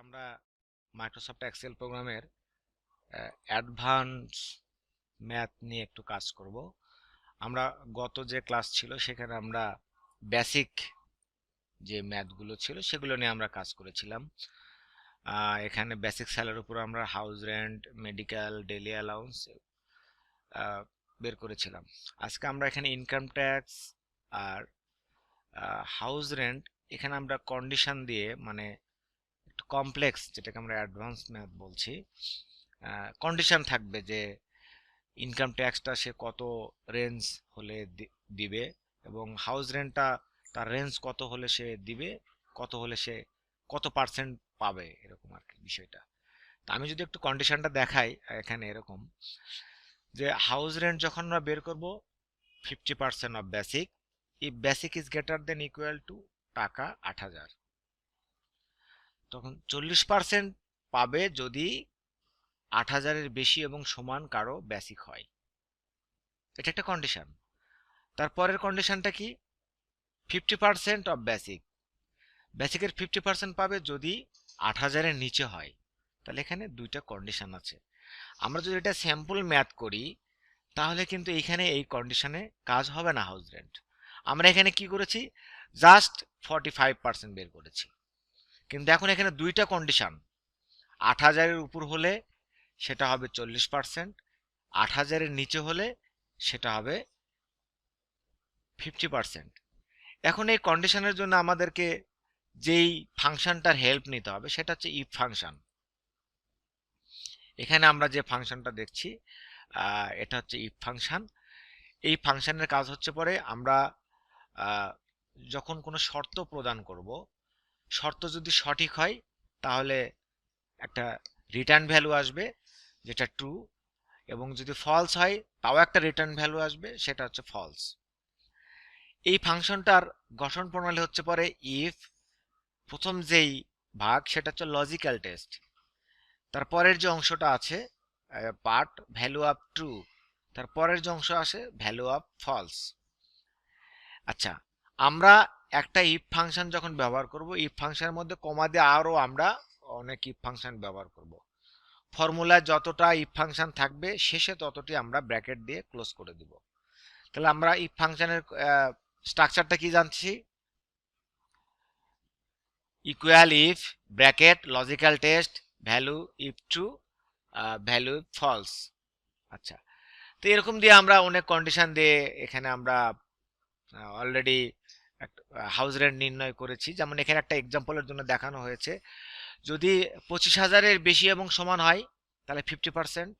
আমরা Microsoft Excel প্রোগ্রামের advance math নিয়ে একটু কাজ করব। আমরা গত যে ক্লাস ছিল সেখানে আমরা বেসিক যে ম্যাথগুলো ছিল সেগুলো নিয়ে আমরা কাজ করেছিলাম। এখানে বেসিক স্যালারির উপর আমরা house rent, medical, daily allowance বের করেছিলাম। আজকে আমরা এখানে ইনকাম ট্যাক্স আর হাউস রেন্ট এখানে আমরা কন্ডিশন দিয়ে, মানে একটু কমপ্লেক্স, যেটাকে আমরা অ্যাডভান্স ম্যাথ বলছি, কন্ডিশন থাকবে যে ইনকাম ট্যাক্সটা সে কত রেঞ্জ হলে দিবে এবং হাউস রেন্টটা তার রেঞ্জ কত হলে সে দিবে, কত হলে সে কত পার্সেন্ট পাবে, এরকম আর কি বিষয়টা। তো আমি যদি একটু কন্ডিশনটা দেখাই, এখানে এরকম যে হাউস রেন্ট যখন আমরা বের করব 50% of basic, if basic is greater than equal to টাকা ৮০০০, তখন 40% পাবে যদি ৮০০০-এর বেশি এবং সমান কারো বেসিক হয়। এটা একটা কন্ডিশন। তারপরের কন্ডিশনটা কি? 50% অফ বেসিক, বেসিকের 50% পাবে যদি ৮০০০-এর নিচে হয়। তাহলে এখানে দুইটা কন্ডিশন আছে। আমরা যদি এটা স্যাম্পল ম্যাথ করি তাহলে কিন্তু এইখানে এই কন্ডিশনে কাজ হবে না হাউস রেন্ট। আমরা এখানে কি করেছি? জাস্ট 45% বের করেছি। কিন্তু এখন এখানে দুইটা কন্ডিশন, ৮০০০-এর উপর হলে সেটা হবে 40%, ৮০০০-এর নিচে হলে সেটা হবে 50%। এখন এই কন্ডিশনের জন্য আমাদেরকে যেই ফাংশনটার হেল্প নিতে হবে সেটা হচ্ছে ইফ ফাংশন। এখানে আমরা যে ফাংশনটা দেখছি এটা হচ্ছে ইফ ফাংশন। এই ফাংশনের কাজ হচ্ছে পরে আমরা যখন কোনো শর্ত প্রদান করব, শর্ত যদি সঠিক হয় তাহলে একটা রিটার্ন ভ্যালু আসবে যেটা ট্রু, এবং যদি ফলস হয় তাও একটা রিটার্ন ভ্যালু আসবে, সেটা হচ্ছে ফলস। এই ফাংশনটার গঠন প্রণালী হচ্ছে পরে ইফ, প্রথম যেই ভাগ সেটা হচ্ছে লজিক্যাল টেস্ট, তারপরের যে অংশটা আছে পার্ট ভ্যালু অফ ট্রু, তারপরের যে অংশ আসে ভ্যালু অফ ফলস। আচ্ছা, আমরা একটা ইফ ফাংশন যখন ব্যবহার করব, ইফ ফাংশনের মধ্যে কমা দিয়ে আরও আমরা অনেক ইফ ফাংশন ব্যবহার করব। ফর্মুলায় যতটা ইফ ফাংশন থাকবে শেষে ততটি আমরা ব্র্যাকেট দিয়ে ক্লোজ করে দিব। তাহলে আমরা ইফ ফাংশনের স্ট্রাকচারটা কি জানছি? Equal if, bracket, logical test, value if true, value false. আচ্ছা, তো এরকম দিয়ে আমরা অনেক কন্ডিশন দিয়ে এখানে আমরা অলরেডি হাউস রেন্ট নির্ণয় করেছি। যেমন এখানে একটা এক্সাম্পলের জন্য দেখানো হয়েছে, যদি ২৫,০০০-এর বেশি এবং সমান হয় তাহলে 50%।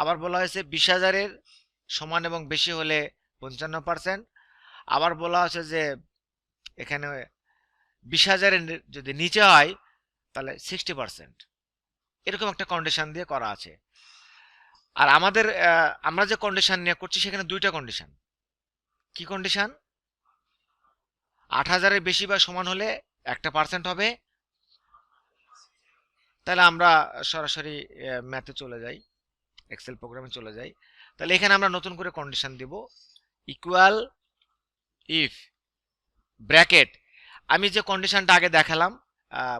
আবার বলা হয়েছে ২০,০০০-এর সমান এবং বেশি হলে ৫৫%। আবার বলা হয়েছে যে এখানে ২০,০০০-এর যদি নিচে হয় তাহলে 60%। এরকম একটা কন্ডিশন দিয়ে করা আছে। আর আমরা যে কন্ডিশন নিয়ে করছি সেখানে দুইটা কন্ডিশন। কি কন্ডিশন? ৮০০০-এর বেশি বা সমান হলে 1% হবে। তাহলে আমরা সরাসরি ম্যাথে চলে যাই, এক্সেল প্রোগ্রামে চলে যাই। তাহলে এখানে আমরা নতুন করে কন্ডিশন দিব, ইকুয়াল ইফ, ব্র্যাকেট। আমি যে কন্ডিশনটা আগে দেখালাম,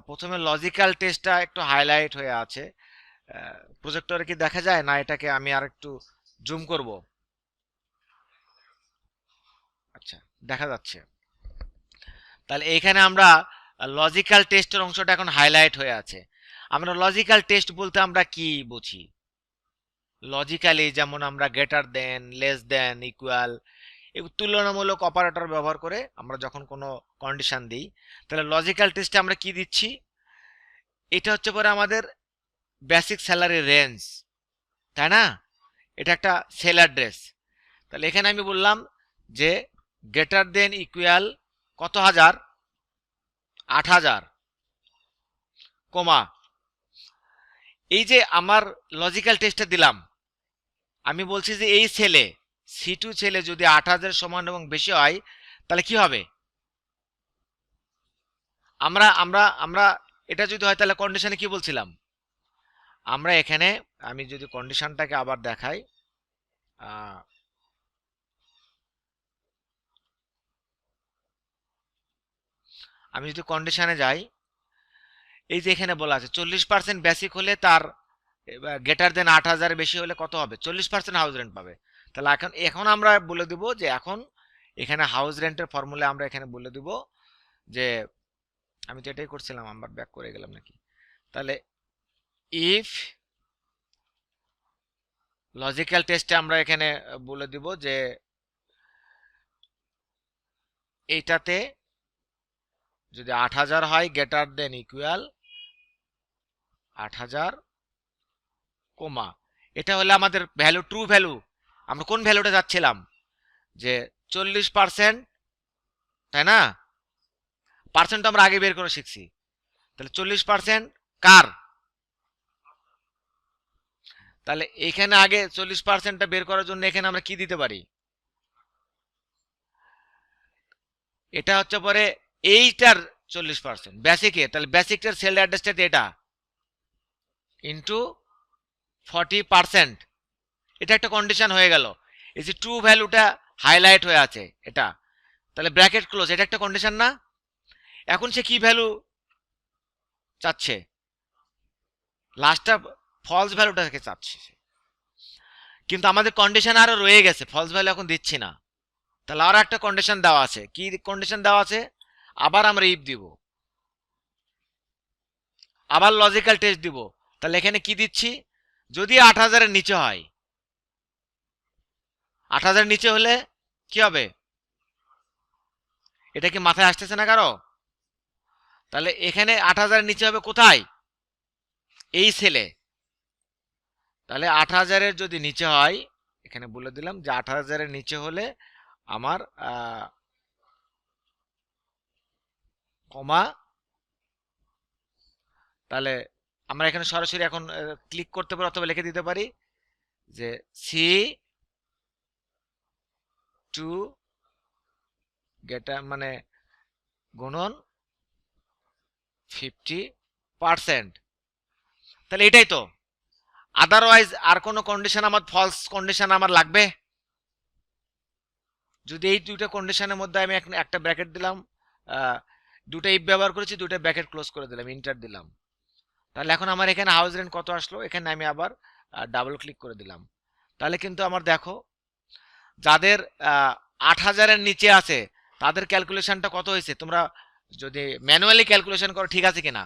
প্রথমে লজিক্যাল টেস্টটা একটু হাইলাইট হয়ে আছে, প্রজেক্টরে কি দেখা যায় না? এটাকে আমি আর একটু জুম করব। আচ্ছা, দেখা যাচ্ছে। তাহলে এখানে আমরা লজিক্যাল টেস্টের অংশটা এখন হাইলাইট হয়ে আছে। আমরা লজিক্যাল টেস্ট বলতে আমরা কি বুঝি? লজিক্যালি যেমন আমরা greater than, less than, equal, এই তুলনামূলক অপারেটর ব্যবহার করে আমরা যখন কোনো কন্ডিশন দিই, তাহলে লজিক্যাল টেস্টে আমরা কি দিচ্ছি? এটা হচ্ছে পরে আমাদের বেসিক স্যালারি রেঞ্জ, তাই না? এটা একটা সেল অ্যাড্রেস। তাহলে এখানে আমি বললাম যে গ্রেটার দেন ইকুয়াল কত হাজার? ৮০০০, কমা, এই যে আমার লজিক্যাল টেস্টে দিলাম, আমি বলছি যে এই সেলে C2 সেলে যদি ৮০০০ সমান এবং বেশি হয় তাহলে কি হবে? আমরা আমরা আমরা এটা যদি হয় তাহলে কন্ডিশনে কি বলছিলাম? আমরা এখানে, আমি যদি কন্ডিশনটাকে আবার দেখাই, আমি যদি কন্ডিশনে যাই, এই যে এখানে বলা আছে 40% বেসিক হলে তার গ্রেটার দেন 8,000 বেশি হলে কত হবে, 40% হাউস রেন্ট পাবে। তাহলে এখন এখন আমরা বলে দিব যে এখন এখানে হাউস রেন্টের ফর্মুলা আমরা এখানে বলে দিব যে, আমি তো এটাই করছিলাম, আমরা ব্যাক করে গেলাম নাকি, তাহলে ইফ লজিক্যাল টেস্টে আমরা এখানে বলে দিব যে এইটাতে যদি 8,000 হয় গ্রেটার দেন ইকুয়াল 8,000 কমা, এটা হলে আমাদের ভ্যালু, ট্রু ভ্যালু, আমরা কোন ভ্যালুটা যাচ্ছিলাম যে 40%, তাই না, পার্সেন্ট আমরা আগে বের করে শিখছি, তাহলে 40% কার, তাহলে এখানে আগে 40%টা বের করার জন্য এখানে আমরা কি দিতে পারি, এটা হচ্ছে পরে এইটার 40% বেসিকে, তাহলে বেসিকটার সেল অ্যাড্রেসটা এটা ইন্টু 40%, এটা একটা কন্ডিশন হয়ে গেল। এই যে ট্রু ভ্যালুটা হাইলাইট হয়ে আছে এটা, তাহলে ব্র্যাকেট ক্লোজ, এটা একটা কন্ডিশন না। এখন সে কি ভ্যালু চাচ্ছে, লাস্টটা ফলস ভ্যালুটাকে চাচ্ছে, কিন্তু আমাদের কন্ডিশন আরো রয়ে গেছে, ফলস ভ্যালু এখন দিচ্ছি না, তাহলে আরো একটা কন্ডিশন দেওয়া আছে, কি কন্ডিশন দেওয়া আছে, আবার আমরা ইফ দিব, আবার লজিক্যাল টেস্ট দিব, তাহলে এখানে কি দিচ্ছি, যদি 8,000-এর নিচে হয়, 8,000 নিচে হলে কি হবে, এটা কি মাথায় আসতেছে না কারো, তাহলে এখানে 8,000-এর নিচে হবে কোথায়, এই সেলে, তাহলে 8,000-এর যদি নিচে হয়, এখানে বলে দিলাম যে 8,000-এর নিচে হলে আমার কমা, তাহলে আমরা এখানে সরাসরি এখন ক্লিক করতে পারি অথবা লিখে দিতে পারি যে সি টু গেটা মানে গুণন 50%, তাহলে এটাই তো, আদারওয়াইজ আর কোনো কন্ডিশন আমার, ফলস কন্ডিশন আমার লাগবে, যদি এই দুইটা কন্ডিশনের মধ্যে আমি একটা ব্র্যাকেট দিলাম, দুটো ইফ ব্যবহার করেছি, দুটো ব্র্যাকেট ক্লোজ করে দিলাম, ইন্টার দিলাম, তাহলে এখন আমার এখানে হাউস রেন্ট কত আসলো, এখানে আমি আবার ডাবল ক্লিক করে দিলাম, তাহলে কিন্তু আমার দেখো যাদের 8,000-এর নিচে আছে তাদের ক্যালকুলেশনটা কত হয়েছে, তোমরা যদি ম্যানুয়ালি ক্যালকুলেশন করো ঠিক আছে কিনা,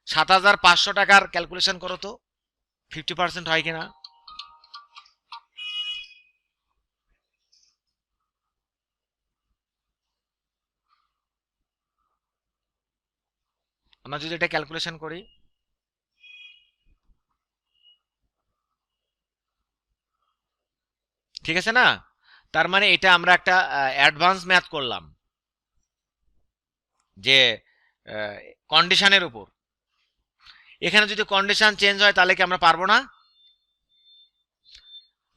7,500 টাকার ক্যালকুলেশন করো তো 50% হয় কিনা, আমরা যদি এটা ক্যালকুলেশন করি, ঠিক আছে না, তার মানে এটা আমরা একটা অ্যাডভান্স ম্যাথ করলাম যে কন্ডিশনের উপর, এখানে যদি কন্ডিশন চেঞ্জ হয় তাহলে কি আমরা পারবো না,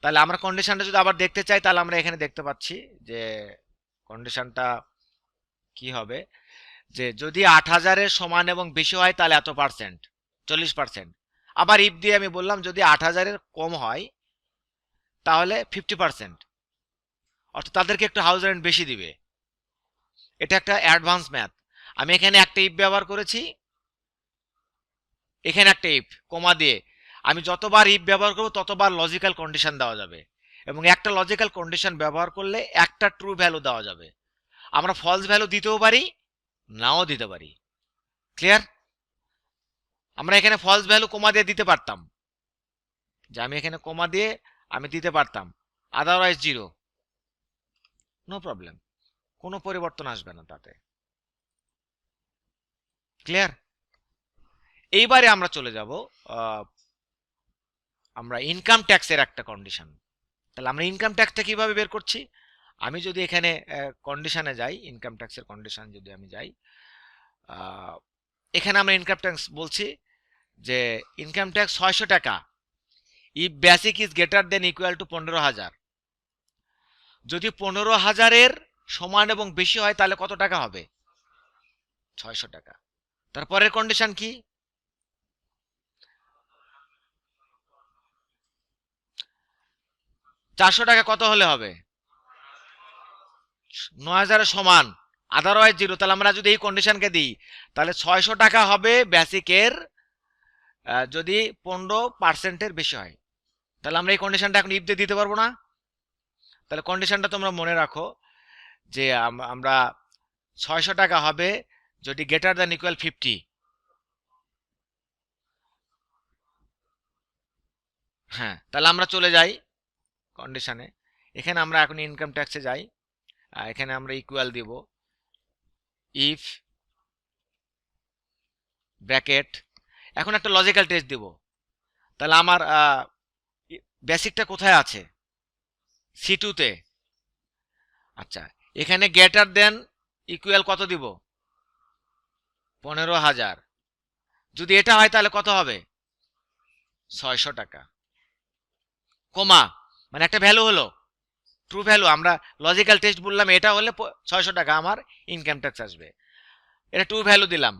তাহলে আমরা কন্ডিশনটা যদি আবার দেখতে চাই তাহলে আমরা এখানে দেখতে পাচ্ছি যে কন্ডিশনটা কি হবে, যে যদি 8,000-এর সমান এবং বেশি হয় তাহলে এত পার্সেন্ট, 40%, আবার ইফ দিয়ে আমি বললাম যদি 8,000-এর কম হয় তাহলে 50%, অর্থাৎ তাদেরকে একটু হাউস রেন্ট বেশি দিবে, এটা একটা অ্যাডভান্স ম্যাথ। আমি এখানে একটা ইফ ব্যবহার করেছি, এখানে একটা ইফ কমা দিয়ে, আমি যতবার ইফ ব্যবহার করব ততবার লজিক্যাল কন্ডিশন দেওয়া যাবে, এবং একটা লজিক্যাল কন্ডিশন ব্যবহার করলে একটা ট্রু ভ্যালু দেওয়া যাবে, আমরা ফলস ভ্যালু দিতেও পারি নাও দিতে পারি, ক্লিয়ার, আমরা এখানে ফলস ভ্যালু কমা দিয়ে দিতে পারতাম, যে আমি এখানে কমা দিয়ে আমি দিতে পারতাম, আদারওয়াইজ 0, নো প্রবলেম, কোনো পরিবর্তন আসবে না তাতে, ক্লিয়ার। এইবারে আমরা চলে যাব আমরা ইনকাম ট্যাক্সের একটা কন্ডিশন, তাহলে আমরা ইনকাম ট্যাক্সটা কিভাবে বের করছি, আমি যদি এখানে কন্ডিশনে যাই, ইনকাম ট্যাক্সের কন্ডিশন যদি আমি যাই, এখানে আমরা ইনকাম ট্যাক্স বলছি যে ইনকাম ট্যাক্স 600 টাকা, if basic is greater than equal to 15,000, যদি 15,000-এর সমান এবং বেশি হয় তাহলে কত টাকা হবে, 600 টাকা, তারপরের কন্ডিশন কি, 400 টাকা কত হলে হবে, 9,000-এর সমান, আদারওয়াইজ 0। তাহলে আমরা যদি এই কন্ডিশনকে দিই তাহলে 600 টাকা হবে বেসিকের যদি 15% বেশি হয়। তাহলে আমরা এই কন্ডিশনটা এখন ইফ দিয়ে দিতে পারবো না। তাহলে কন্ডিশনটা তোমরা মনে রাখো যে আমরা 600 টাকা হবে যদি গ্রেটার দ্যান ইকুয়াল 50। হ্যাঁ, তাহলে আমরা চলে যাই কন্ডিশনে। এখানে আমরা এখন ইনকাম ট্যাক্সে যাই, এখানে আমরা ইকুয়াল দিব ইফ ব্র্যাকেট। এখন একটা লজিক্যাল টেস্ট দিব। তাহলে আমার বেসিকটা কোথায় আছে? C2 তে। আচ্ছা, এখানে গ্রেটার দেন ইকুয়াল কত দিব? 15,000। যদি এটা হয় তাহলে কত হবে? 600 টাকা, কমা মানে একটা ভ্যালু হলো, ট্রু ভ্যালু। আমরা লজিক্যাল টেস্ট বললাম এটা হলে 600 টাকা আমার ইনকাম ট্যাক্স আসবে, এটা ট্রু ভ্যালু দিলাম।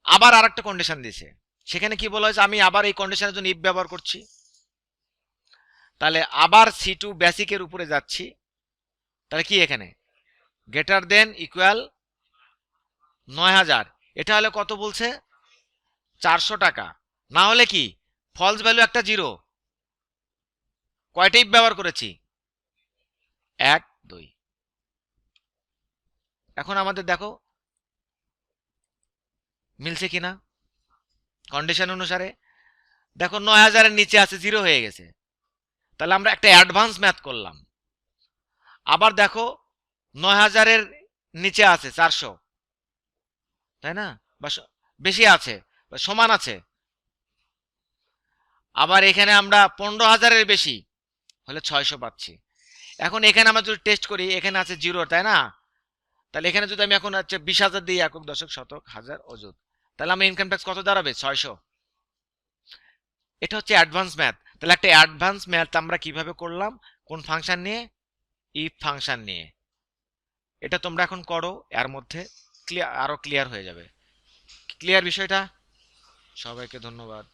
আবার আরেকটা কন্ডিশন দিছে, সেখানে কি বলা হয়েছে? আমি আবার এই কন্ডিশনের জন্য ইফ ব্যবহার করছি। তাহলে আবার C2 বেসিকের উপরে যাচ্ছি। তাহলে কি এখানে গ্রেটার দেন ইকুয়াল 9,000, এটা হলে কত বলছে? 400 টাকা। না হলে কি ফলস ভ্যালু একটা 0। কয়টা ইফ ব্যবহার করেছি? 1 2। এখন আমাদের দেখো মিলছে কিনা কন্ডিশন অনুসারে। দেখো 9,000 এর নিচে আছে, 0 হয়ে গেছে। তাহলে আমরা একটা অ্যাডভান্স ম্যাথ করলাম। আবার দেখো 9,000 এর নিচে আছে 400, তাই না? বা বেশি আছে বা সমান আছে। আবার এখানে আমরা 15,000 এর বেশি হলে 600 পাচ্ছি। এখন এখানে আমরা যদি টেস্ট করি, এখানে আছে 0, তাই না? তাহলে এখানে যদি আমি এখন হচ্ছে 20,000 দিই, একক দশক শতক হাজার অযুত, তাহলে আমার ইনকাম ট্যাক্স কত দাঁড়াবে? 600। এটা হচ্ছে অ্যাডভান্স ম্যাথ। তাহলে একটা অ্যাডভান্স ম্যাথ আমরা কিভাবে করলাম? কোন ফাংশন নিয়ে? ইফ ফাংশন নিয়ে। এটা তোমরা এখন করো, এর মধ্যে আরো ক্লিয়ার হয়ে যাবে। ক্লিয়ার বিষয়টা? সবাইকে ধন্যবাদ।